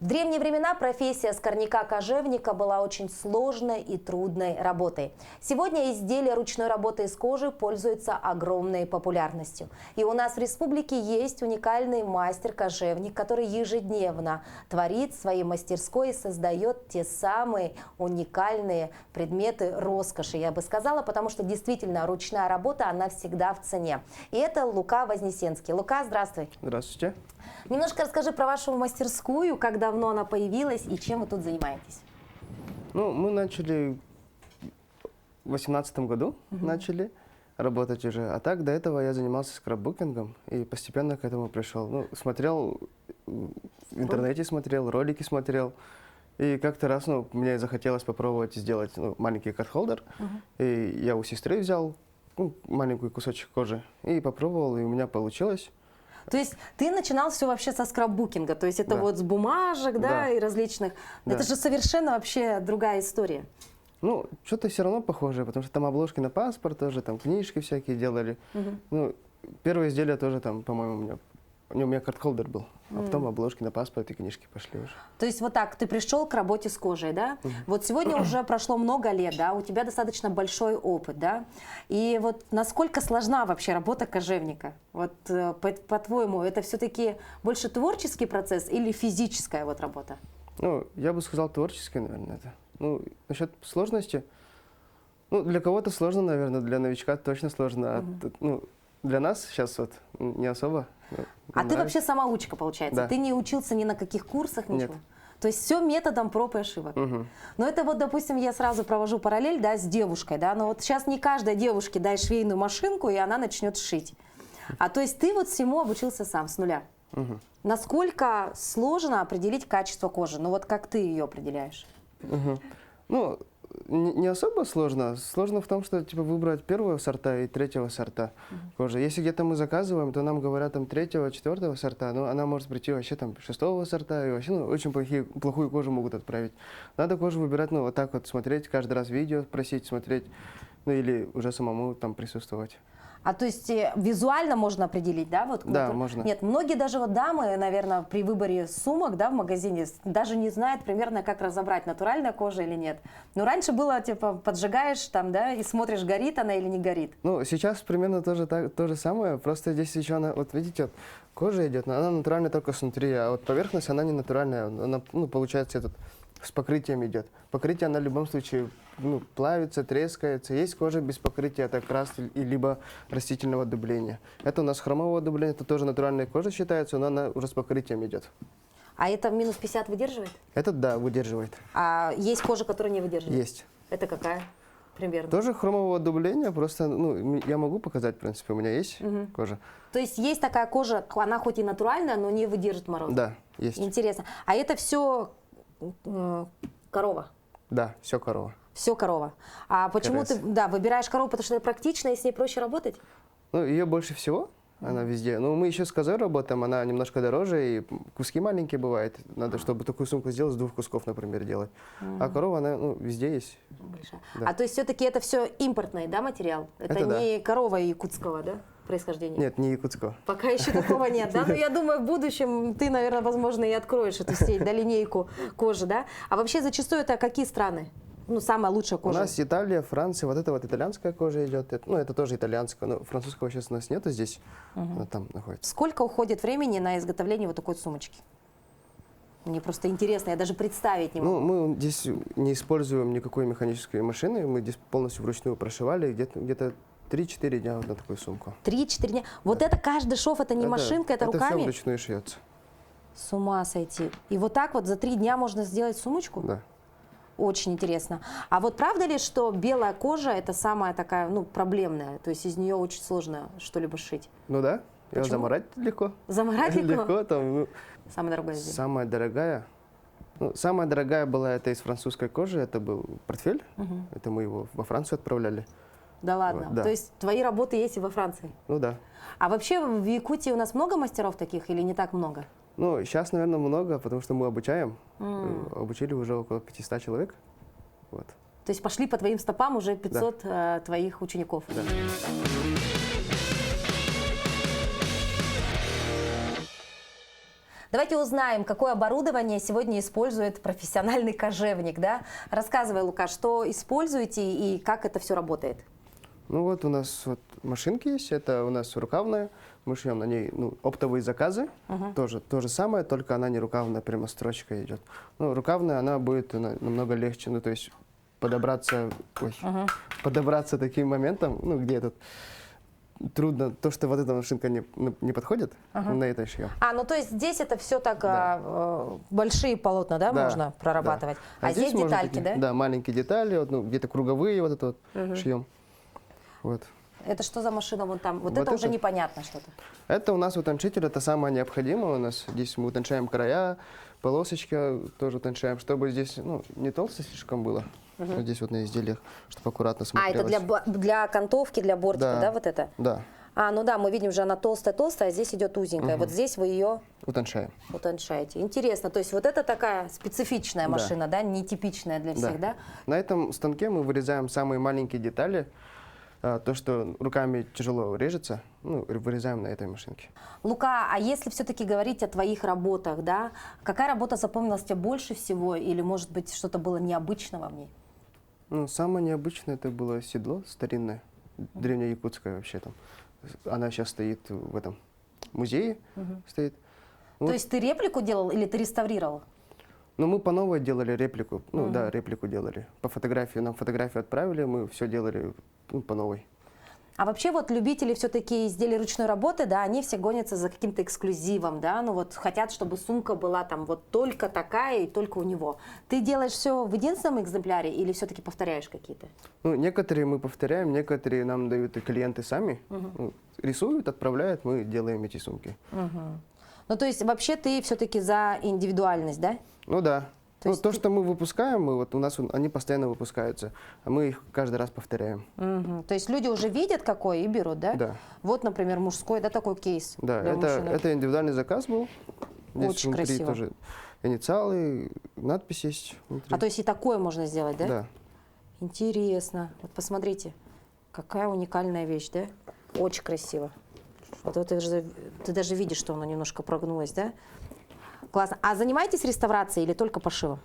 В древние времена профессия скорняка-кожевника была очень сложной и трудной работой. Сегодня изделия ручной работы из кожи пользуются огромной популярностью. И у нас в республике есть уникальный мастер-кожевник, который ежедневно творит в своей мастерской и создает те самые уникальные предметы роскоши, я бы сказала, потому что действительно ручная работа, она всегда в цене. И это Лука Вознесенский. Лука, здравствуй. Здравствуйте. Немножко расскажи про вашу мастерскую, как давно она появилась и чем вы тут занимаетесь. Ну, мы начали в 2018 году начали работать уже. А так, до этого я занимался скраббукингом и постепенно к этому пришел. Ну, смотрел в интернете, смотрел, ролики смотрел. И как-то раз, мне захотелось попробовать сделать маленький кат-холдер. И я у сестры взял маленький кусочек кожи и попробовал, и у меня получилось. То есть ты начинал все вообще со скраббукинга, то есть это вот с бумажек, да, и различных. Да. Это же совершенно вообще другая история. Ну, что-то все равно похожее, потому что там обложки на паспорт тоже, там книжки всякие делали. Ну, первое изделие тоже там, по-моему, у меня карт-холдер был, а потом обложки на паспорт и книжки пошли уже. То есть вот так, ты пришел к работе с кожей, да? Вот сегодня уже прошло много лет, да, у тебя достаточно большой опыт, да? И вот насколько сложна вообще работа кожевника? Вот по-твоему, это все-таки больше творческий процесс или физическая вот работа? Ну, я бы сказал, творческий, наверное, это. Ну, насчет сложности, для кого-то сложно, наверное, для новичка точно сложно. Для нас сейчас вот не особо. А ты вообще самоучка, получается? Да. Ты не учился ни на каких курсах, ничего? Нет. То есть все методом проб и ошибок. Но это вот, допустим, я сразу провожу параллель, да, с девушкой, да, но вот сейчас не каждой девушке дай швейную машинку, и она начнет шить. А то есть ты вот всему обучился сам, с нуля. Насколько сложно определить качество кожи? Ну вот как ты ее определяешь? Ну, не особо сложно. Сложно в том, что типа выбрать первого сорта и третьего сорта кожи. Если где-то мы заказываем, то нам говорят там третьего, четвертого сорта, но она может прийти вообще там шестого сорта, и вообще очень плохую кожу могут отправить. Надо кожу выбирать, вот так вот смотреть, каждый раз видео просить, смотреть, или уже самому там присутствовать. А то есть визуально можно определить, да? Вот, да, можно. Нет, многие даже вот дамы, наверное, при выборе сумок, да, в магазине, даже не знают примерно, как разобрать, натуральная кожа или нет. Но раньше было, типа, поджигаешь там, да, и смотришь, горит она или не горит. Ну, сейчас примерно то же самое, просто здесь еще она, вот видите, вот, кожа идет, но она натуральная только снутри, а вот поверхность, она не натуральная, она, получается, с покрытием идет. Покрытие, она в любом случае плавится, трескается. Есть кожа без покрытия, это крас и либо растительного дубления. Это у нас хромовое дубление, это тоже натуральная кожа считается, но она уже с покрытием идет. А это минус 50 выдерживает? Это да, выдерживает. А есть кожа, которая не выдерживает? Есть. Это какая примерно? Тоже хромового дубления, просто я могу показать, в принципе, у меня есть кожа. То есть есть такая кожа, она хоть и натуральная, но не выдержит мороз? Да, есть. Интересно. А это все корова? Да, все корова. Все корова. А почему ты выбираешь корову, потому что это практично и с ней проще работать? Ее больше всего, она везде. Мы еще с козой работаем, она немножко дороже, и куски маленькие бывают. Надо, чтобы такую сумку сделать, с 2 кусков, например, делать. А корова, она везде есть. Да. А то есть все-таки это все импортный, да, материал? Это не корова якутского, да, происхождения? Нет, не якутского. Пока еще такого нет, да? Но я думаю, в будущем ты, наверное, возможно, и откроешь эту сеть, да, линейку кожи, да? А вообще зачастую это какие страны? Самая лучшая кожа. У нас Италия, Франция, вот эта вот итальянская кожа идет. Это тоже итальянская, но французского сейчас у нас нету здесь, она там находится. Сколько уходит времени на изготовление вот такой сумочки? Мне просто интересно, я даже представить не могу. Мы здесь не используем никакой механической машины, мы здесь полностью вручную прошивали, где-то 3-4 дня на такую сумку. 3-4 дня? Вот это каждый шов, это не машинка, это руками? Это все вручную шьется. С ума сойти. И вот так вот за 3 дня можно сделать сумочку? Да. Очень интересно. А вот правда ли, что белая кожа это самая такая, проблемная? То есть из нее очень сложно что-либо шить? Ну да, ее замарать легко. Замарать легко? Легко, там, Самая дорогая изделие? Самая дорогая была это из французской кожи, это был портфель, это мы его во Францию отправляли. Да ладно? Да. То есть твои работы есть и во Франции? Ну да. А вообще в Якутии у нас много мастеров таких или не так много? Сейчас, наверное, много, потому что мы обучаем. Обучили уже около 500 человек. Вот. То есть пошли по твоим стопам уже 500 твоих учеников? Да. Давайте узнаем, какое оборудование сегодня использует профессиональный кожевник, да? Рассказывай, Лука, что используете и как это все работает. Ну вот у нас вот машинки есть, это у нас рукавная, мы шьем на ней оптовые заказы, тоже то же самое, только она не рукавная, прямо строчка идет. Ну, рукавная, она будет намного легче, ну то есть подобраться, подобраться таким моментом, ну где этот трудно, то, что вот эта машинка не подходит, на этой шьем. Ну то есть здесь это все так большие полотна, да, можно прорабатывать, да. а здесь можно детальки, такие, да? Да, маленькие детали, вот, где-то круговые вот это вот шьем. Вот. Это что за машина вон там? Вот это уже это? непонятно что-то. Это у нас утончитель, это самое необходимое у нас. Здесь мы утончаем края, полосочки тоже утончаем, чтобы здесь не толсто слишком было. Вот здесь вот на изделиях, чтобы аккуратно смотрелось. Это для окантовки, для бортика, да, вот это? Да. Ну да, мы видим же, она толстая-толстая, а здесь идет узенькая. Вот здесь вы ее утончаем. Утончаете. Интересно, то есть вот это такая специфичная машина, да, нетипичная для всех, да? На этом станке мы вырезаем самые маленькие детали. То, что руками тяжело режется, вырезаем на этой машинке. Лука, а если все-таки говорить о твоих работах, да, какая работа запомнилась тебе больше всего или, может быть, что-то было необычного в ней? Самое необычное это было седло старинное, древнеякутское вообще там. Она сейчас стоит в этом музее, стоит. То есть ты реплику делал или ты реставрировал? Мы по новой делали реплику, да, реплику делали. По фотографии, нам фотографию отправили, мы все делали по новой. А вообще вот любители все-таки изделий ручной работы, да, они все гонятся за каким-то эксклюзивом, да, хотят, чтобы сумка была там вот только такая и только у него. Ты делаешь все в единственном экземпляре или все-таки повторяешь какие-то? Некоторые мы повторяем, некоторые нам дают и клиенты сами, рисуют, отправляют, мы делаем эти сумки. То есть вообще ты все-таки за индивидуальность, да? Да. То, что мы выпускаем, у нас они постоянно выпускаются, а мы их каждый раз повторяем. То есть люди уже видят какой и берут, да? Да. Вот, например, мужской, да, такой кейс. Да, это индивидуальный заказ был. Здесь Очень внутри красиво. тоже инициалы, надпись есть внутри. То есть и такое можно сделать, да? Да. Интересно. Вот посмотрите, какая уникальная вещь, да? Очень красиво. Ты даже видишь, что оно немножко прогнулось, да? Классно. А занимаетесь реставрацией или только пошивом?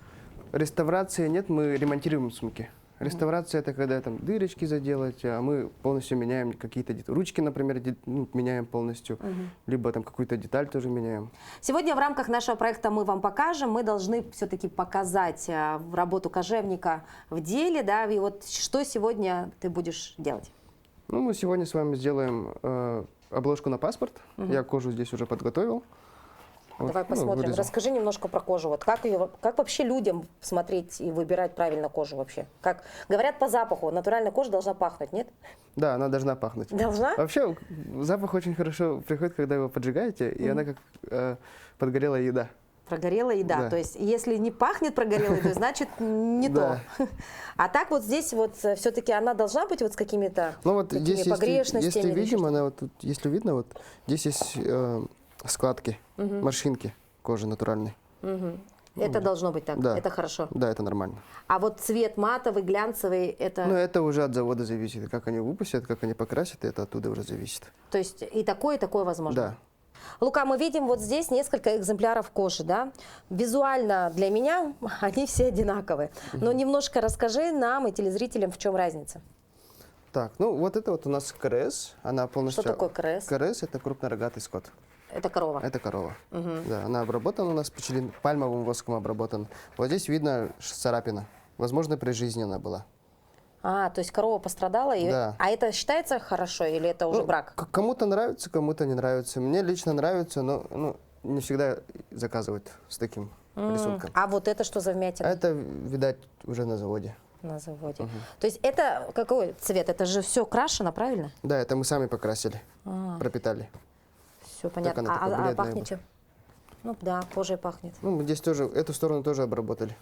Реставрации нет, мы ремонтируем сумки. Реставрация это когда там дырочки заделать, а мы полностью меняем какие-то ручки, например, меняем полностью, либо там какую-то деталь тоже меняем. Сегодня в рамках нашего проекта мы вам покажем, мы должны все-таки показать работу кожевника в деле, да, и вот что сегодня ты будешь делать? Мы сегодня с вами сделаем обложку на паспорт, я кожу здесь уже подготовил. Давай посмотрим. Вырезал. Расскажи немножко про кожу. Вот как вообще людям смотреть и выбирать правильно кожу вообще? Как говорят по запаху, натуральная кожа должна пахнуть, нет? Да, она должна пахнуть. Должна? Вообще запах очень хорошо приходит, когда его поджигаете, и она как подгорелая еда. Прогорелая еда. Да. То есть если не пахнет прогорелой едой, значит не то. А так вот здесь вот все-таки она должна быть вот с какими-то такими погрешностями? Если видим, она вот тут, если видно, вот здесь есть складки, морщинки кожи натуральной. Это должно быть так? Да. Это хорошо? Да, это нормально. А вот цвет матовый, глянцевый, это... Это уже от завода зависит. Как они выпустят, как они покрасят, это оттуда уже зависит. То есть и такое возможно? Да. Лука, мы видим вот здесь несколько экземпляров кожи, да? Визуально для меня они все одинаковые. Но немножко расскажи нам и телезрителям, в чем разница. Так, вот это вот у нас КРС. Она полностью... Что такое КРС? КРС – это крупнорогатый скот. Это корова? Это корова. Да, она обработана у нас пальмовым воском обработана. Вот здесь видно царапина. Возможно, при жизни она была. То есть корова пострадала? Да. А это считается хорошо или это уже брак? Кому-то нравится, кому-то не нравится. Мне лично нравится, но не всегда заказывают с таким рисунком. А вот это что за вмятина? Это, видать, уже на заводе. На заводе. То есть это какой цвет? Это же все крашено, правильно? Да, это мы сами покрасили, пропитали. Все понятно. она такая бледная пахнет чем? Да, кожей пахнет. Здесь тоже, эту сторону тоже обработали.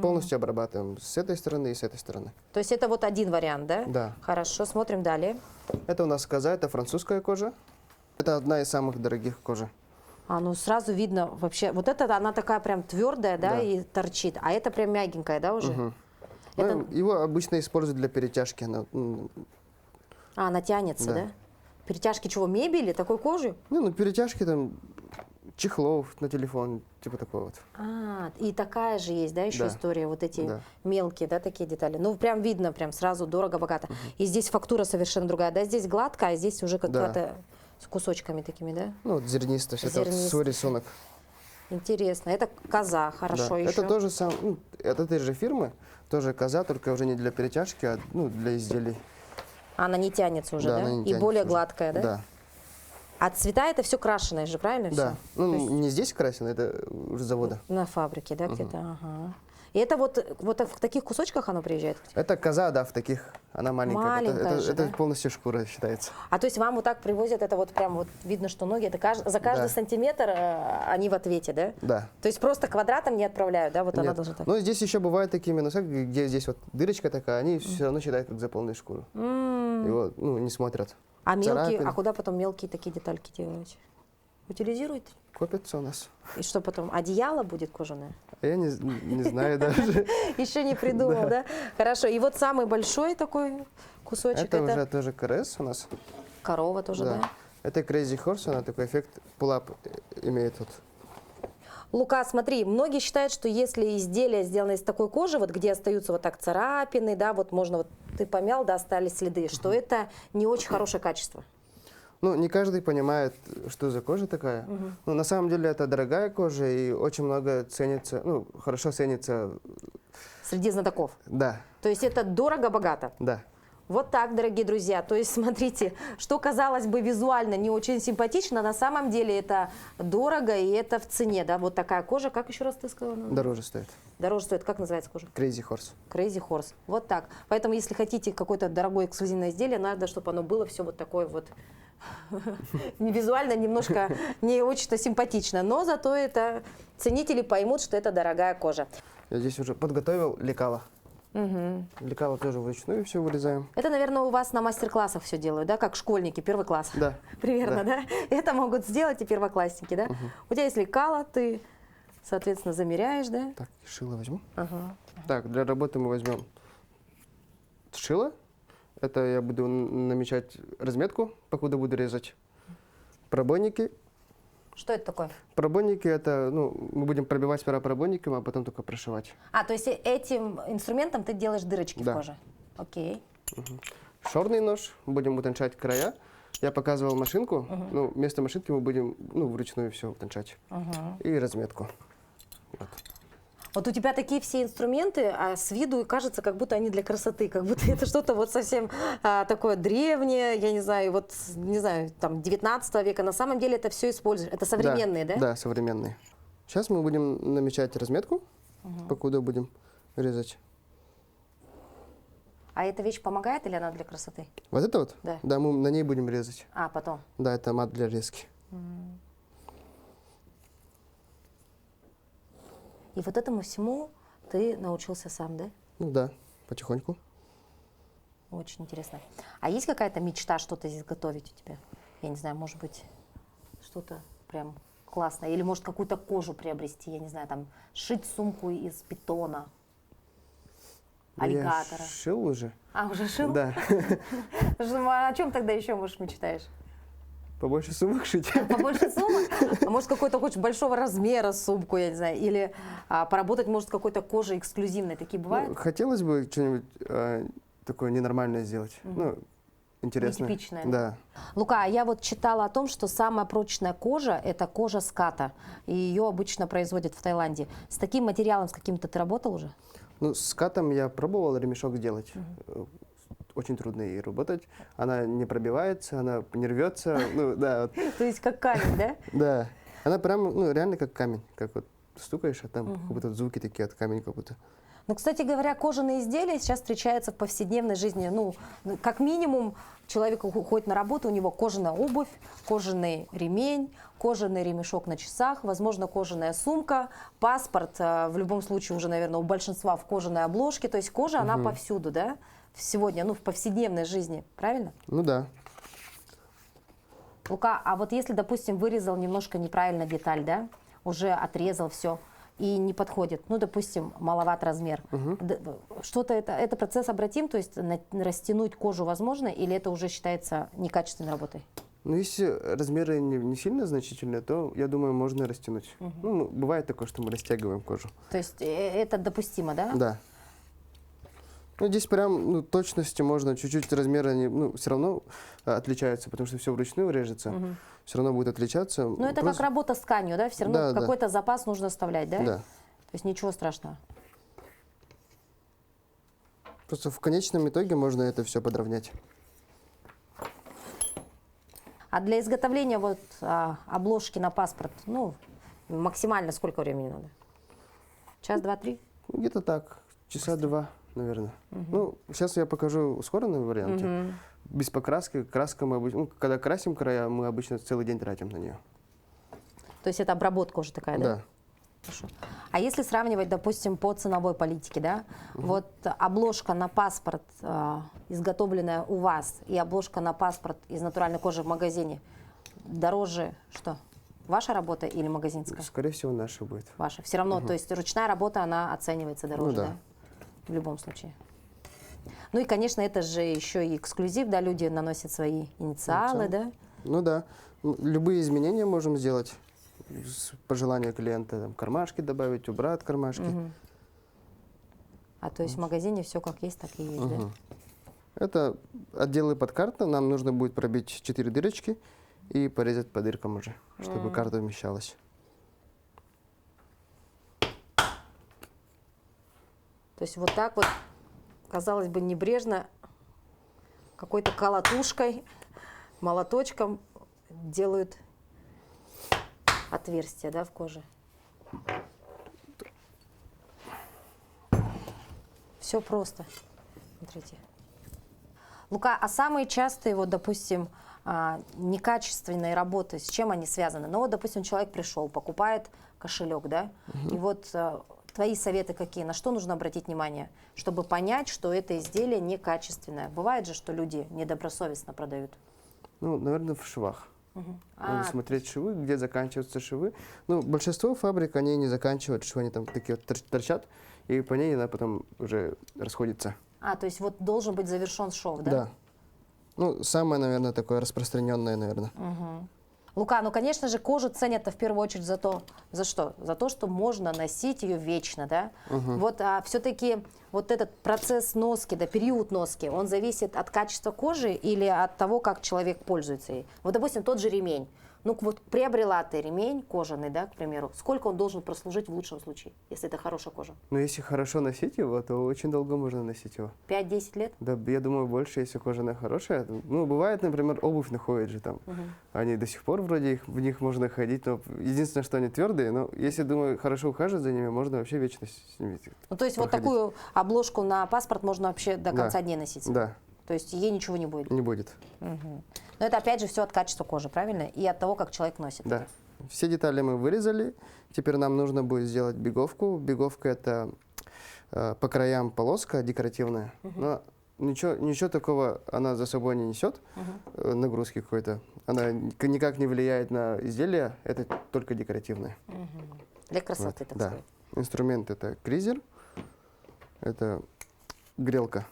Полностью обрабатываем с этой стороны и с этой стороны. То есть это вот один вариант, да? Да. Хорошо, смотрим далее. Это у нас коза, это французская кожа. Это одна из самых дорогих кожи. Сразу видно вообще. Вот эта, она такая прям твердая, да, и торчит. А это прям мягенькая, да, уже? Его обычно используют для перетяжки. Она тянется, Да. да? Перетяжки чего, мебели, такой кожи? Перетяжки там чехлов на телефон, типа такого вот. А, и такая же есть, да, еще Да. история, вот эти Да. мелкие, да, такие детали. Ну, прям видно, прям сразу дорого-богато. И здесь фактура совершенно другая, да, здесь гладкая, а здесь уже какая-то с кусочками такими, да? Ну, вот зернистость, это вот Зернистость. свой рисунок. Интересно. Это коза, хорошо Да. еще. Это тоже сам, ну, это этой же фирмы, тоже коза, только уже не для перетяжки, а ну, для изделий. Она не тянется уже, да? она не И тянется более уже. гладкая, да? Да. А цвета это все крашеное же, правильно Да. все? Ну, То есть- не здесь красено, это уже с завода. На фабрике, да, где-то? Ага. И это вот в таких кусочках оно приезжает? к тебе? Это коза, да, в таких, она маленькая. Маленькая же, это да? полностью шкура считается. А то есть вам вот так привозят, это вот прям вот видно, что ноги, это за каждый Да. сантиметр они в ответе, да? Да. То есть просто квадратом не отправляют, да? Вот она Нет. должна так. Но здесь еще бывают такие минуса, где здесь вот дырочка такая, они все равно считают как заполненную шкуру. Его, ну, не смотрят. А мелкие, царапины. а куда потом мелкие такие детальки делаете? Утилизируете? Копятся у нас. И что потом? Одеяло будет кожаное? А я не знаю даже. Еще не придумал, да? Хорошо. И вот самый большой такой кусочек, Это уже тоже КРС у нас. корова тоже, да? Это Crazy Horse, она такой эффект pull-up имеет вот. Лука, смотри, многие считают, что если изделие сделано из такой кожи, вот где остаются вот так царапины, да, вот можно вот ты помял, да, остались следы, что это не очень хорошее качество. Ну, не каждый понимает, что за кожа такая. Ну, на самом деле это дорогая кожа и очень много ценится, ну, хорошо ценится, Среди знатоков. да, То есть это дорого-богато. да. Вот так, дорогие друзья. То есть, смотрите, что казалось бы визуально не очень симпатично, на самом деле это дорого и это в цене, да? Вот такая кожа, как еще раз ты сказала? Дороже стоит. Дороже стоит. Как называется кожа? Crazy Horse. Crazy Horse. Вот так. Поэтому, если хотите какое-то дорогое эксклюзивное изделие, надо, чтобы оно было все вот такое вот визуально немножко не очень-то симпатично. Но зато это ценители поймут, что это дорогая кожа. Я здесь уже подготовил лекало. Лекало тоже вручную все вырезаем. Это, наверное, у вас на мастер-классах все делают, да, как школьники, первый класс? Да. Примерно, да? Это могут сделать и первоклассники, да? У тебя есть лекало, ты, соответственно, замеряешь, да? Так, шило возьму. Ага. Так, для работы мы возьмем шило. Это я буду намечать разметку, покуда буду резать. Пробойники. Что это такое? Пробойники это, ну, мы будем пробивать сперва пробойником, а потом только прошивать. А, то есть этим инструментом ты делаешь дырочки в Да. коже? Окей. Шорный нож, будем утончать края. Я показывал машинку, ну, вместо машинки мы будем, ну, вручную все утончать. И разметку. Вот. Вот у тебя такие все инструменты, а с виду и кажется, как будто они для красоты, как будто это что-то вот совсем такое древнее, я не знаю, вот, не знаю, там, 19 века. На самом деле это все используешь. Это современные, да? Да, современные. Сейчас мы будем намечать разметку, покуда будем резать. А эта вещь помогает или она для красоты? Вот это вот? Да. Да, мы на ней будем резать. А, потом. Да, это мат для резки. И вот этому всему ты научился сам, да? Ну да, потихоньку. Очень интересно. А есть какая-то мечта что-то здесь готовить у тебя? Я не знаю, может быть, что-то прям классное. Или может какую-то кожу приобрести, я не знаю, там, сшить сумку из питона, аллигатора. Я шил уже. А, уже шил? Да. О чем тогда еще, может, мечтаешь? Побольше сумок шить. Побольше сумок? А может, какой-то хочешь большого размера сумку, я не знаю. Или поработать, может, какой-то кожей эксклюзивной. Такие бывают? Ну, хотелось бы что-нибудь такое ненормальное сделать. Ну, интересное. Нетипичное, Да. Лука, а я вот читала о том, что самая прочная кожа – это кожа ската. И ее обычно производят в Таиланде. С таким материалом, с каким-то ты работал уже? Ну, с катом я пробовал ремешок делать. Очень трудно ей работать. Она не пробивается, она не рвется. Ну, да, вот. То есть как камень, да? Да. Она прям, ну, реально как камень. Как вот стукаешь, а там как будто звуки такие от камня как будто. Ну, кстати говоря, кожаные изделия сейчас встречаются в повседневной жизни. Ну, как минимум, человек уходит на работу, у него кожаная обувь, кожаный ремень, кожаный ремешок на часах, возможно, кожаная сумка, паспорт, в любом случае уже, наверное, у большинства в кожаной обложке. То есть кожа, она повсюду, да? Сегодня, ну, в повседневной жизни, правильно? Ну да. Лука, а вот если, допустим, вырезал немножко неправильно деталь, да, уже отрезал все и не подходит, ну, допустим, маловат размер, что-то это процесс обратим, то есть растянуть кожу возможно, или это уже считается некачественной работой? Но если размеры не сильно значительные, то, я думаю, можно растянуть. Ну, бывает такое, что мы растягиваем кожу. То есть это допустимо, да? Да. Ну, здесь прям, ну, точности можно, чуть-чуть размеры, они, ну, все равно отличаются, потому что все вручную режется. Все равно будет отличаться. Но это как работа с тканью, да? Все равно Да, да. какой-то запас нужно оставлять, да? Да. То есть ничего страшного. Просто в конечном итоге можно это все подровнять. А для изготовления вот обложки на паспорт, ну, максимально сколько времени надо? Час, два, три? Где-то так, часа два, наверное. Ну, сейчас я покажу ускоренный вариант. Без покраски. Краска мы обычно, ну, когда красим края, мы обычно целый день тратим на нее. То есть это обработка уже такая, да? Да. Хорошо. А если сравнивать, допустим, по ценовой политике, да, вот обложка на паспорт, изготовленная у вас, и обложка на паспорт из натуральной кожи в магазине, дороже что? Ваша работа или магазинская? Скорее всего, наша будет. Ваша. Все равно, то есть ручная работа, она оценивается дороже, Ну да. да? В любом случае. Ну и, конечно, это же еще и эксклюзив, да, люди наносят свои инициалы, да? Ну да. Любые изменения можем сделать по желанию клиента. Там, кармашки добавить, убрать кармашки. А то есть в магазине все как есть, так и есть, да? Это отделы под карту. Нам нужно будет пробить 4 дырочки и порезать по дыркам уже, чтобы карта вмещалась. То есть вот так вот, казалось бы, небрежно, какой-то колотушкой, молоточком делают отверстия, да, в коже. Все просто. Смотрите. Лука, а самые частые, вот, допустим, некачественные работы, с чем они связаны? Ну вот, допустим, человек пришел, покупает кошелек, да, и вот твои советы какие, на что нужно обратить внимание, чтобы понять, что это изделие некачественное? Бывает же, что люди недобросовестно продают. Ну, наверное, в швах. Надо А, смотреть швы, где заканчиваются швы. Ну, большинство фабрик, они не заканчивают швы, они там такие вот торчат, и по ней она потом уже расходится. то есть вот должен быть завершен шов, да? Да. Ну, самое, наверное, такое распространенное, наверное. Лука, ну, конечно же, кожу ценят в первую очередь за то, за что? За то, что можно носить ее вечно, да? Вот, а все-таки вот этот процесс носки, да, период носки, он зависит от качества кожи или от того, как человек пользуется ей? Вот, допустим, тот же ремень. Ну, вот приобрела ты ремень кожаный, да, к примеру, сколько он должен прослужить в лучшем случае, если это хорошая кожа? Но если хорошо носить его, то очень долго можно носить его. 5-10 лет? Да, я думаю, больше, если кожаная хорошая. Ну, бывает, например, обувь находит же там. Они до сих пор вроде в них можно ходить, но единственное, что они твердые. Но если, думаю, хорошо ухаживать за ними, можно вообще вечно с ними Ну, то есть вот проходить. такую обложку на паспорт можно вообще до Да. конца дней носить? Да, То есть ей ничего не будет? не будет. Но это опять же все от качества кожи, правильно? И от того, как человек носит. Да. Все детали мы вырезали. Теперь нам нужно будет сделать беговку. Беговка это по краям полоска декоративная. Но ничего такого она за собой не несет, нагрузки какой-то. Она никак не влияет на изделие, это только декоративное. Для красоты, Вот, так да. сказать. Инструмент это кризер, это грелка.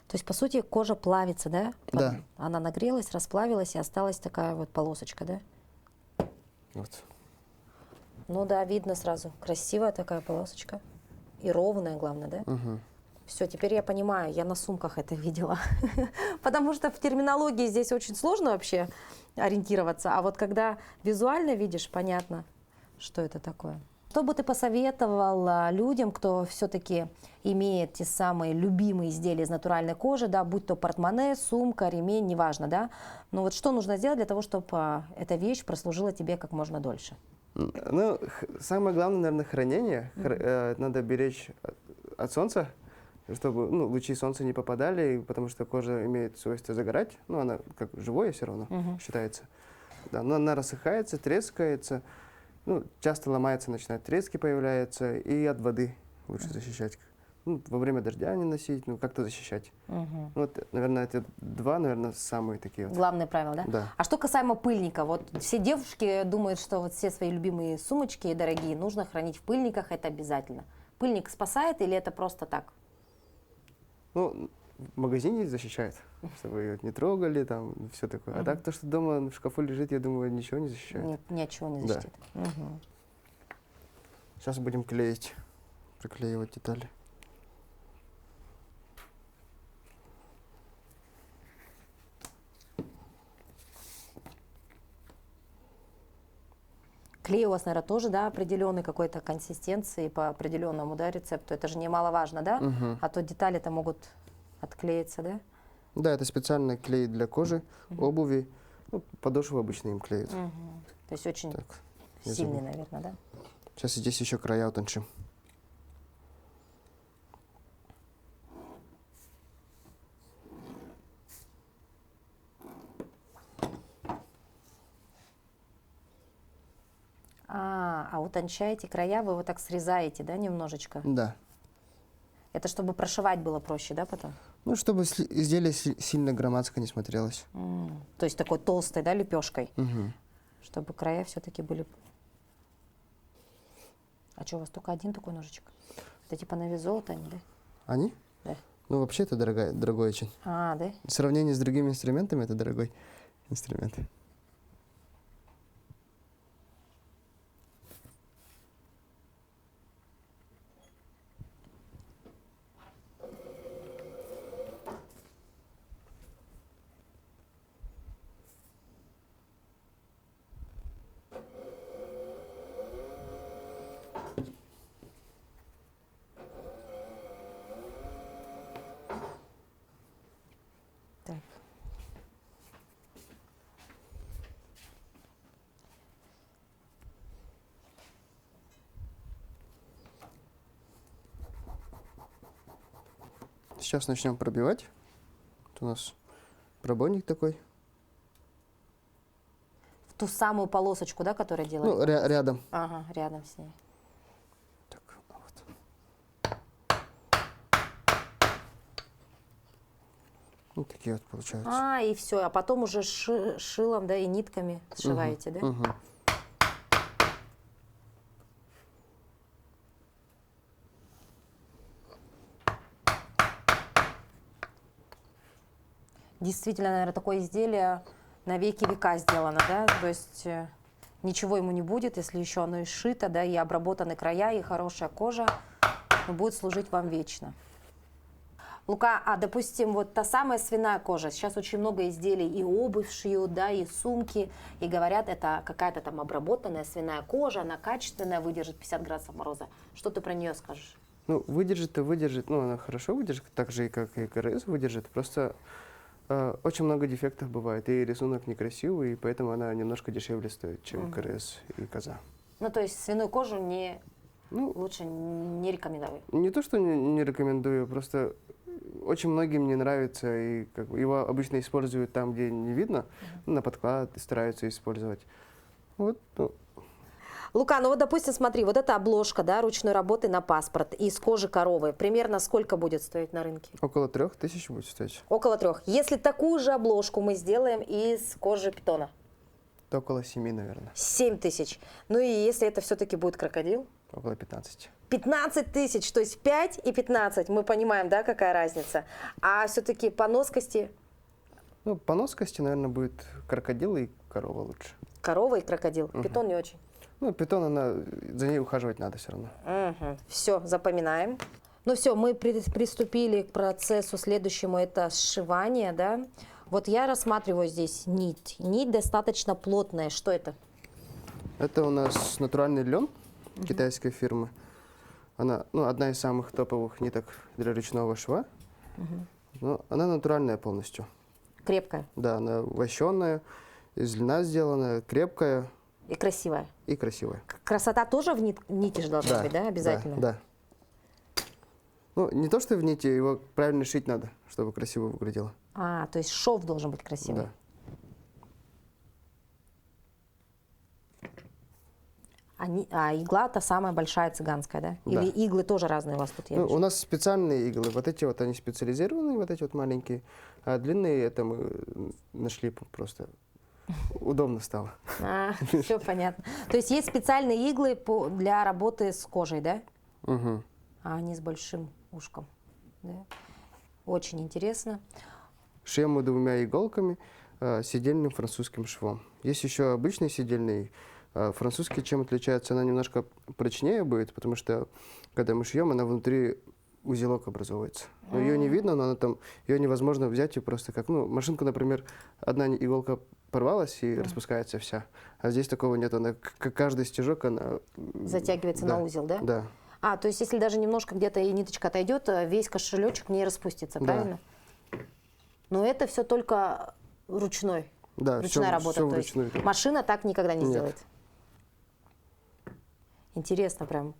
То есть, по сути, кожа плавится, да? Да. Она нагрелась, расплавилась, и осталась такая вот полосочка, да? Вот. Ну да, видно сразу. Красивая такая полосочка. И ровная, главное, да? Все, теперь я понимаю, я на сумках это видела. Потому что в терминологии здесь очень сложно вообще ориентироваться. А вот когда визуально видишь, понятно, что это такое. Что бы ты посоветовал людям, кто все-таки имеет те самые любимые изделия из натуральной кожи, да, будь то портмоне, сумка, ремень, неважно, да? Но вот что нужно сделать для того, чтобы эта вещь прослужила тебе как можно дольше? Ну, самое главное, наверное, хранение. Надо беречь от солнца, чтобы лучи солнца не попадали, потому что кожа имеет свойство загорать. Ну, она как живое все равно считается. Да, но она рассыхается, трескается. Ну, часто ломается, начинают трески появляются, и от воды лучше защищать. Ну, во время дождя не носить, как-то защищать. Вот, наверное, эти два, самые такие вот. Главное правило, да? Да. А что касаемо пыльника, вот все девушки думают, что вот все свои любимые сумочки дорогие нужно хранить в пыльниках, это обязательно. Пыльник спасает или это просто так? Ну, в магазине защищает, чтобы ее не трогали, там, все такое. А так то, что дома в шкафу лежит, я думаю, ничего не защищает. Нет, ничего не Да. защитит. Мгм. Сейчас будем клеить, приклеивать детали. Клей у вас, наверное, тоже, да, определенной какой-то консистенции по определенному, да, рецепту. Это же немаловажно, да? Мгм. А то детали-то могут отклеиться, да? Да, это специальный клей для кожи, обуви. Ну, подошву обычно им клеят. Мгм. То есть очень Так, я сильный, забыл. наверное, да? Сейчас здесь еще края утончим. А утончаете края, вы вот так срезаете, да, немножечко? Да. Это чтобы прошивать было проще, да, потом? Ну, чтобы изделие сильно громоздко не смотрелось. То есть такой толстой, да, лепешкой, Мгм. чтобы края все-таки были. А что, у вас только один такой ножичек? Это типа на вес золота они, да? Они? Да. Ну, вообще это дорогой очень. А, да? В сравнении с другими инструментами это дорогой инструмент. Так. Сейчас начнем пробивать. Вот у нас пробойник такой. В ту самую полосочку, да, которую делали? Ну, рядом. Ага, рядом с ней. Так, вот. Вот такие вот получаются. А, и все. А потом уже шилом, да, и нитками сшиваете, да? Мгм. Действительно, наверное, такое изделие на веки века сделано, да? То есть ничего ему не будет, если еще оно и сшито, да, и обработаны края, и хорошая кожа, но будет служить вам вечно. Лука, а допустим, вот та самая свиная кожа, сейчас очень много изделий, и обувь шьют, да, и сумки, и говорят, это какая-то там обработанная свиная кожа, она качественная, выдержит 50 градусов мороза. Что ты про нее скажешь? Ну, выдержит-то выдержит. Ну, она хорошо выдержит, так же, как и КРС выдержит. Просто очень много дефектов бывает, и рисунок некрасивый, и поэтому она немножко дешевле стоит, чем КРС и коза. Ну, то есть свиную кожу Ну, лучше не рекомендую. не то, что не рекомендую, просто очень многим не нравится, и как бы его обычно используют там, где не видно, на подклад стараются использовать. Вот, ну, Лука, ну вот, допустим, смотри, вот эта обложка, да, ручной работы на паспорт из кожи коровы, примерно сколько будет стоить на рынке? около 3000 будет стоить. Около 3. Если такую же обложку мы сделаем из кожи питона? То около 7, наверное. 7 тысяч. Ну и если это все-таки будет крокодил? Около 15. 15 тысяч, то есть 5 и 15, мы понимаем, да, какая разница. А все-таки по носкости Ну, по носкости, наверное, будет крокодил и корова лучше. корова и крокодил, питон не очень. Ну, питон, за ней ухаживать надо все равно. Все, запоминаем. Ну все, мы приступили к процессу следующему, это сшивание, да. Вот я рассматриваю здесь нить. Нить достаточно плотная. Что это? Это у нас натуральный лен китайской фирмы. Она, ну, одна из самых топовых ниток для ручного шва. Но она натуральная полностью. Крепкая Да, она вощеная, из льна сделанная, крепкая и красивая. и красивая. Красота тоже в нити же должна быть, да, обязательно? Да. Ну, не то, что в нити, его правильно шить надо, чтобы красиво выглядело. А, то есть шов должен быть красивый. Да. А игла та самая большая цыганская, да? Да. Или иглы тоже разные у вас тут? Я Ну, вижу? у нас специальные иглы. Вот эти вот, они специализированные, вот эти вот маленькие. А длинные, это мы нашли просто. Удобно стало. Все понятно. То есть есть специальные иглы для работы с кожей, да? Угу. А они с большим ушком. Да? Очень интересно. Шьем мы двумя иголками, сидельным французским швом. Есть еще обычный сидельный. Французский чем отличается? Она немножко прочнее будет, потому что когда мы шьем, она внутри узелок образовывается. Но ее не видно, но она там, ее невозможно взять и просто как, ну, машинка, например, одна иголка порвалась и распускается вся. А здесь такого нет, она, как каждый стежок, она... Затягивается да, на узел, да? Да. А, то есть если даже немножко где-то и ниточка отойдет, весь кошелечек не распустится, Да. правильно? Но это все только ручная Да, работа. всё То есть вручную. машина так никогда не Нет. сделает. Интересно прям.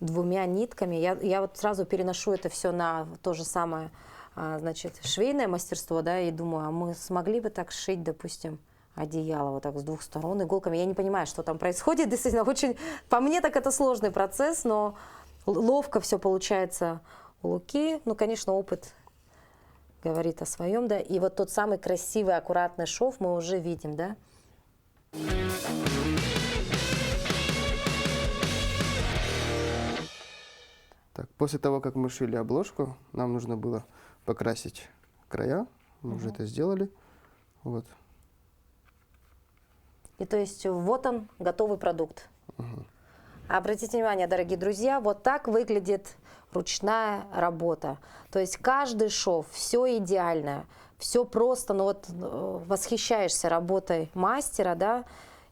Двумя нитками. Я вот сразу переношу это все на то же самое, значит, швейное мастерство, да, и думаю, а мы смогли бы так шить, допустим, одеяло вот так с двух сторон иголками. Я не понимаю, что там происходит. Действительно, очень, по мне так это сложный процесс, но ловко все получается у Луки. Ну, конечно, опыт говорит о своем, да. И вот тот самый красивый, аккуратный шов мы уже видим, да. Так, после того, как мы шили обложку, нам нужно было покрасить края. Мы уже это сделали. Вот. И то есть вот он, готовый продукт. Обратите внимание, дорогие друзья, вот так выглядит ручная работа. То есть каждый шов, все идеально, все просто, ну вот восхищаешься работой мастера, да.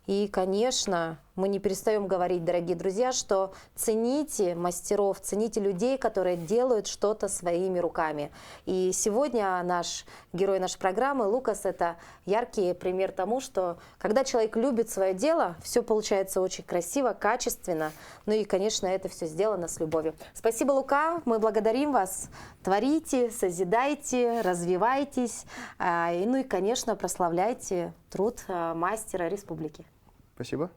И, конечно, мы не перестаем говорить, дорогие друзья, что цените мастеров, цените людей, которые делают что-то своими руками. И сегодня наш герой нашей программы Лукас – это яркий пример тому, что когда человек любит свое дело, все получается очень красиво, качественно. Ну и, конечно, это все сделано с любовью. Спасибо, Лука, мы благодарим вас. Творите, созидайте, развивайтесь. Ну и, конечно, прославляйте труд мастера республики. Спасибо.